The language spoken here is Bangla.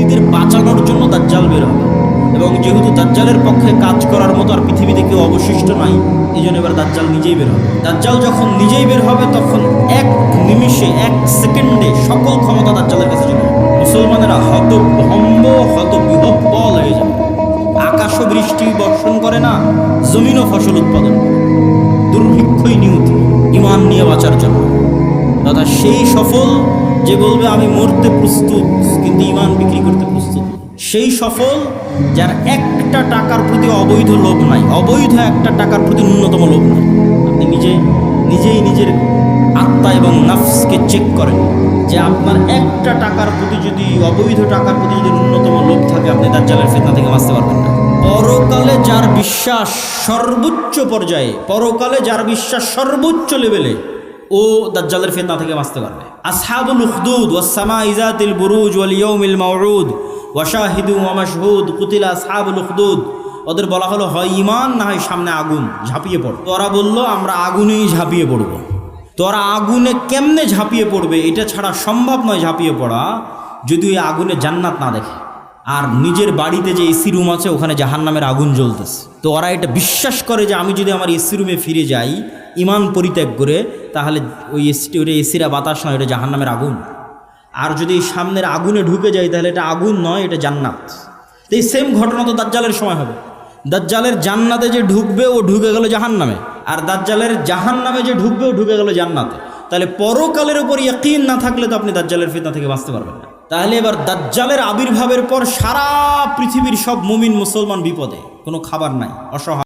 ইহুদিদের বাঁচানোর জন্য দাজ্জাল বের হবে। এবং যেহেতু দাজ্জালের পক্ষে কাজ করার মতো আর পৃথিবীতে কেউ অবশিষ্ট নাই, এই জন্য এবার দাজ্জাল নিজেই বের হবে। দাজ্জাল যখন নিজেই বের হবে তখন এক নিমিষে, এক সেকেন্ডে সকল ক্ষমতা দাজ্জালের কাছে চলে যাবে। মুসলমানেরা হতভম্ব, হতবিহ্বল হয়ে যাবে। আকাশও বৃষ্টি বর্ষণ করে না, জমিনও ফসল উৎপাদন করে, দুর্ভিক্ষই নিয়ত ইমান নিয়ে বাঁচার জন্য। তথা সেই সফল যে বলবে আমি মরতে প্রস্তুত কিন্তু ইমান বিক্রি করতে প্রস্তুত। সেই সফল যার একটা টাকার প্রতি অবৈধ লোভ নাই, অবৈধ একটা টাকার প্রতি ন্যূনতম লোভ নাই। আপনি নিজেই নিজের আত্মা এবং নাফসকে চেক করেন যে আপনার একটা টাকার প্রতি যদি, অবৈধ টাকার প্রতি যদি ন্যূনতম লোভ থাকে, আপনি দাজ্জালের ফিতনা থেকে বাঁচতে পারবেন না। পরকালে যার বিশ্বাস সর্বোচ্চ পর্যায়ে, পরকালে যার বিশ্বাস সর্বোচ্চ লেভেলে, ও দাজ্জালের ফিতনা থেকে বাঁচতে পারবে। আসহাবুল উখদুদ ওয়াস সামাই যাতিল বুরুজ ওয়াল ইয়াউমিল মাউউদ ওয়া শাহিদু ওয়া মাশহুদ কুতিলা আসহাবুল উখদুদ। ওদের বলা হলো হয় ঈমান না হয় সামনে আগুন, ঝাঁপিয়ে পড়ো। তোরা বলল আমরা আগুনেই ঝাঁপিয়ে পড়ব। তোরা আগুনে কেমনে ঝাঁপিয়ে পড়বে এটা ছাড়া সম্ভব নয় ঝাঁপিয়ে পড়া, যদি ওই আগুনে জান্নাত না দেখে। আর নিজের বাড়িতে যে এসি রুম আছে ওখানে জাহান্নামের আগুন জ্বলতেছে, তো ওরা এটা বিশ্বাস করে যে আমি যদি আমার এসি রুমে ফিরে যাই ইমান পরিত্যাগ করে, তাহলে ওই এসিরা বাতাস নয়, এটা জাহান্নামের আগুন। আর যদি সামনের আগুনে ঢুকে যায় তাহলে এটা আগুন নয়, এটা জান্নাত। তো এই সেম ঘটনা তো দাজ্জালের সময় হবে। দাজ্জালের জান্নাতে যে ঢুকবে ও ঢুকে গেল জাহান্নামে, আর দাজ্জালের জাহান্নামে যে ঢুকবে ও ঢুকে গেল জান্নাতে। তাহলে পরকালের উপর ইয়াকিন না থাকলে তো আপনি দাজ্জালের ফিতনা থেকে বাঁচতে পারবেন না। তাহলে এবার দাজ্জালের আবির্ভাবের পর সারা পৃথিবীর সব মুমিন মুসলমান বিপদে, কোনো খাবার নাই, অসহায়।